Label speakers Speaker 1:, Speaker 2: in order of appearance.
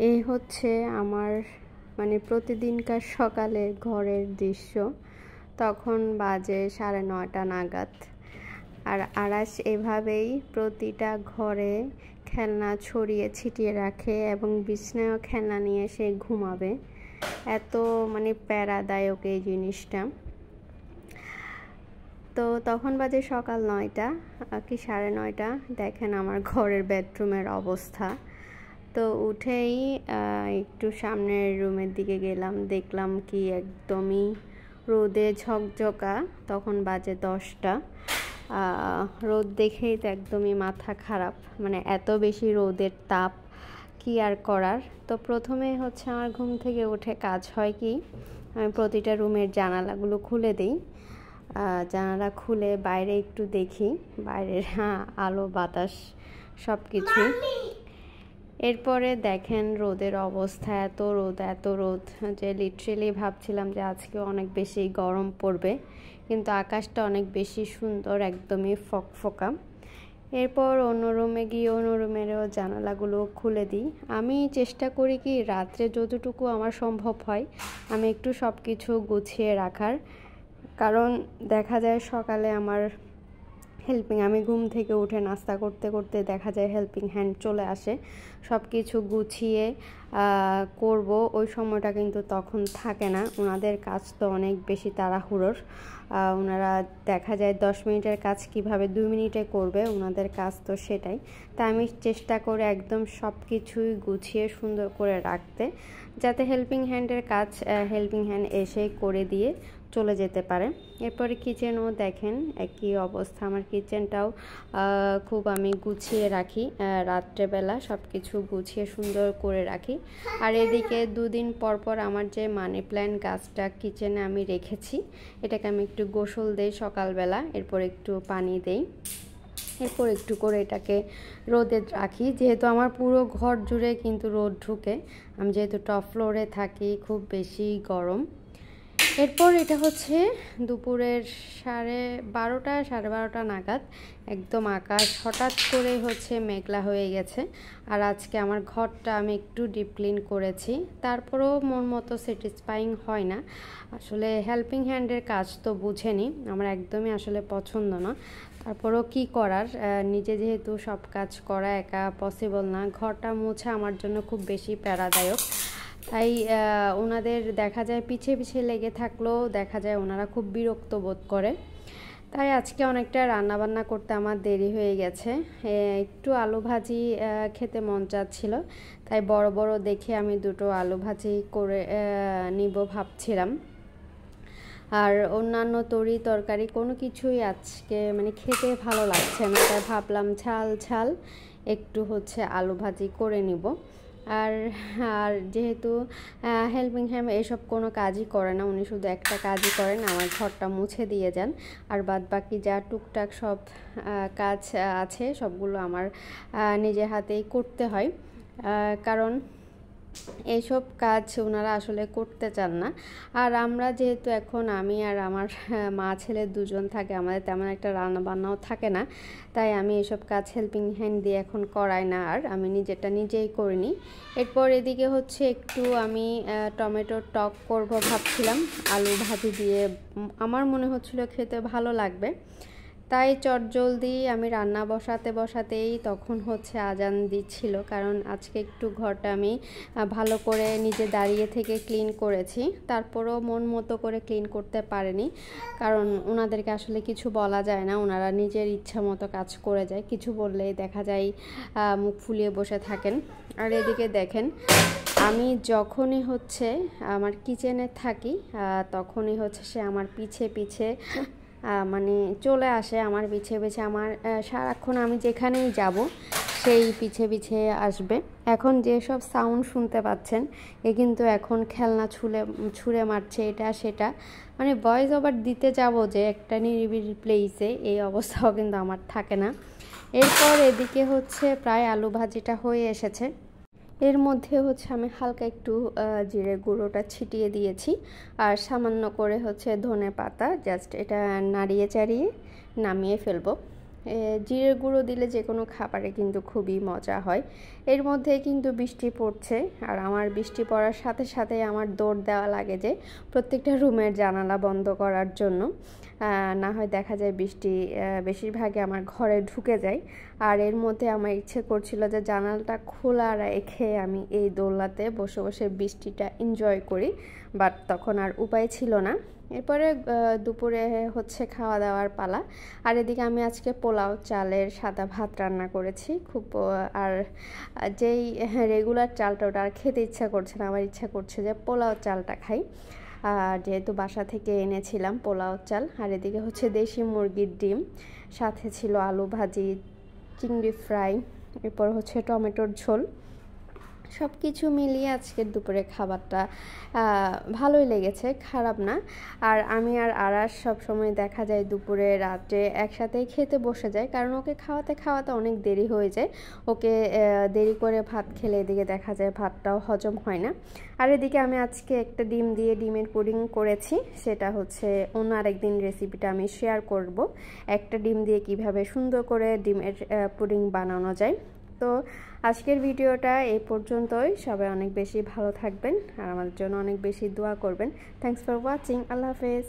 Speaker 1: এই হচ্ছে আমার মানে প্রতিদিনকার সকালে ঘরের দৃশ্য। তখন বাজে 9:30 নাগাদ। আর আরাশ এভাবেই প্রতিটা ঘরে খেলনা ছড়িয়ে ছিটিয়ে রাখে এবং বিছানায়ও খেলনা নিয়ে সে ঘুমাবে। এত মানে প্যারাদায়ক এই জিনিসটা। তো তখন বাজে সকাল 9টা কি 9:30। দেখেন আমার ঘরের বেডরুমের অবস্থা। তো উঠেই একটু সামনের রুমের দিকে গেলাম, দেখলাম কি একদমই রোদে ঝকঝকা। তখন বাজে 10টা। রোদ দেখেই তো একদমই মাথা খারাপ, মানে এত বেশি রোদের তাপ, কি আর করার। তো প্রথমে হচ্ছে আমার ঘুম থেকে উঠে কাজ হয় কি, আমি প্রতিটা রুমের জানালাগুলো খুলে দিই। জানালা খুলে বাইরে একটু দেখি, বাইরের আলো বাতাস সব কিছুই। এরপরে দেখেন রোদের অবস্থা, এত রোদ যে লিটারেলি ভাবছিলাম যে আজকে অনেক বেশি গরম পড়বে, কিন্তু আকাশটা অনেক বেশি সুন্দর, একদমই ফকফকা। এরপর অন্য রুমে গিয়ে অন্য রুমেরও জানালাগুলো খুলে দিই। আমি চেষ্টা করি কি রাত্রে যতটুকু আমার সম্ভব হয় আমি একটু সব কিছু গুছিয়ে রাখার, কারণ দেখা যায় সকালে আমার আমি ঘুম থেকে উঠে নাস্তা করতে করতে দেখা যায় হেল্পিং হ্যান্ড চলে আসে, সব কিছু গুছিয়ে করব, ওই সময়টা কিন্তু তখন থাকে না। ওনাদের কাজ তো অনেক বেশি তাড়াহুড়োর। ওনারা দেখা যায় 10 মিনিটের কাজ কিভাবে 2 মিনিটে করবে, ওনাদের কাজ তো সেটাই। তাই আমি চেষ্টা করে একদম সব কিছুই গুছিয়ে সুন্দর করে রাখতে, যাতে হেল্পিং হ্যান্ডের কাজ হেল্পিং হ্যান্ড এসে করে দিয়ে চলে যেতে পারে। এরপরে কিচেনও দেখেন একই অবস্থা, আমার কিচেনটাও খুব আমি গুছিয়ে রাখি, রাত্রেবেলা সব কিছু গুছিয়ে সুন্দর করে রাখি। আর এদিকে 2 দিন পর পর আমার যে মানি প্ল্যান্ট গাছটা কিচেনে আমি রেখেছি, এটাকে আমি একটু গোসল দেই সকালবেলা, এরপর একটু পানি দেই, এরপর একটু করে এটাকে রোদে রাখি। যেহেতু আমার পুরো ঘর জুড়ে কিন্তু রোদ ঢুকে, আমি যেহেতু টপ ফ্লোরে থাকি, খুব বেশি গরম। এরপর এটা হচ্ছে দুপুরের 12:30 নাগাদ। একদম আকাশ হঠাৎ করে হচ্ছে মেঘলা হয়ে গেছে। আর আজকে আমার ঘরটা আমি একটু ডিপ ক্লিন করেছি, তারপরেও মন মতো স্যাটিসফাইং হয় না। আসলে হেল্পিং হ্যান্ডের কাজ তো বুঝেনি, আমার একদমই আসলে পছন্দ না। তারপরেও কি করার, নিজে যেহেতু সব কাজ করা একা পসিবল না। ঘরটা মোছা আমার জন্য খুব বেশি প্যারাদায়ক। তাই ওনাদের দেখা যায় পিছে লেগে থাকলেও দেখা যায় ওনারা খুব বিরক্ত বোধ করে। তাই আজকে অনেকটা রান্নাবান্না করতে আমার দেরি হয়ে গেছে। একটু আলু ভাজি খেতে মন চাচ্ছিল, তাই বড় বড় দেখে আমি 2টো আলু ভাজি করে নিব ভাবছিলাম। আর অন্যান্য তরকারি কোনো কিছুই আজকে মানে খেতে ভালো লাগছে না, তাই ভাবলাম ঝাল একটু হচ্ছে আলু ভাজি করে নিব। আর যেহেতু হেল্পিং হ্যান্ড এসব কোনো কাজই করে না, উনি শুধু একটা কাজই করেন, আমার ঘরটা মুছে দিয়ে যান। আর বাদ বাকি যা টুকটাক সব কাজ আছে সবগুলো আমার নিজের হাতেই করতে হয়, কারণ এইসব কাজ ওনারা আসলে করতে চান না। আর আমরা যেহেতু এখন আমি আর আমার মা ছেলে 2জন থাকে, আমাদের তেমন একটা রান্নাবান্নাও থাকে না, তাই আমি এসব কাজ হেল্পিং হ্যান্ড দিয়ে এখন করাই না, আর আমি নিজেরটা নিজেই করে নিই। এরপর এদিকে হচ্ছে একটু আমি টমেটোর টক করব ভাবছিলাম, আলু ভাজি দিয়ে আমার মনে হচ্ছিল খেতে ভালো লাগবে। তাই চটজলদি আমি রান্না বসাতেই তখন হচ্ছে আজান দিচ্ছিল, কারণ আজকে একটু ঘরটা আমি ভালো করে নিজে দাঁড়িয়ে থেকে ক্লিন করেছি। তারপরেও মন মতো করে ক্লিন করতে পারিনি, কারণ ওনাদেরকে আসলে কিছু বলা যায় না, ওনারা নিজের ইচ্ছা মতো কাজ করে যায়, কিছু বললেই দেখা যায় মুখ ফুলিয়ে বসে থাকেন। আর এদিকে দেখেন আমি যখনই হচ্ছে আমার কিচেনে থাকি তখনই হচ্ছে সে আমার পিছে মানে চলে আসে, আমার পিছে আমার সারাক্ষণ আমি যেখানেই যাব সেই পিছে আসবে। এখন যেসব সাউন্ড শুনতে পাচ্ছেন এ কিন্তু এখন খেলনা ছুঁড়ে মারছে এটা সেটা, মানে ভয়েস ওভার দিতে যাব যে একটা নিরিবিলি প্লেসে, এই অবস্থাও কিন্তু আমার থাকে না। এরপর এদিকে হচ্ছে প্রায় আলু ভাজিটা হয়ে এসেছে। এর মধ্যে হচ্ছে আমি হালকা একটু জিরে গুঁড়োটা ছিটিয়ে দিয়েছি, আর সামান্য করে হচ্ছে ধনে পাতা, জাস্ট এটা নাড়িয়ে চাড়িয়ে নামিয়ে ফেলবো। জিরের গুঁড়ো দিলে যে কোনো খাবারে কিন্তু খুবই মজা হয়। এর মধ্যে কিন্তু বৃষ্টি পড়ছে, আর আমার বৃষ্টি পড়ার সাথে সাথে আমার দৌড় দেওয়া লাগে যে প্রত্যেকটা রুমের জানালা বন্ধ করার জন্য, না হয় দেখা যায় বৃষ্টি বেশিরভাগই আমার ঘরে ঢুকে যায়। আর এর মধ্যে আমার ইচ্ছে করছিল যে জানালাটা খোলা রেখে আমি এই দোলনাতে বসে বসে বৃষ্টিটা এনজয় করি, বাট তখন আর উপায় ছিল না। এরপরে দুপুরে হচ্ছে খাওয়া দাওয়ার পালা। আর এদিকে আমি আজকে পোলাও চালের সাদা ভাত রান্না করেছি খুব। আর যেই রেগুলার চালটা ওটা আর খেতে ইচ্ছা করছে না, আমার ইচ্ছা করছে যে পোলাও চালটা খাই। আর যেহেতু বাসা থেকে এনেছিলাম পোলাও চাল। আর এদিকে হচ্ছে দেশি মুরগির ডিম, সাথে ছিল আলু ভাজি, চিংড়ি ফ্রাই, এরপর হচ্ছে টমেটোর ঝোল। সব কিছু মিলিয়ে আজকের দুপুরে খাবারটা ভালোই লেগেছে, খারাপ না। আর আমি আর আরাস সবসময় দেখা যায় দুপুরে রাতে একসাথেই খেতে বসে যায়, কারণ ওকে খাওয়াতে খাওয়াতে অনেক দেরি হয়ে যায়। ওকে দেরি করে ভাত খেলে এদিকে দেখা যায় ভাতটাও হজম হয় না। আর এদিকে আমি আজকে একটা ডিম দিয়ে ডিমের পুডিং করেছি, সেটা হচ্ছে অন্য আরেকদিন রেসিপিটা আমি শেয়ার করব, একটা ডিম দিয়ে কিভাবে সুন্দর করে ডিমের পুডিং বানানো যায়। তো আজকের ভিডিওটা এই পর্যন্তই। সবাই অনেক বেশি ভালো থাকবেন আর আমাদের জন্য অনেক বেশি দোয়া করবেন। Thanks for watching. আল্লাহ হাফেজ।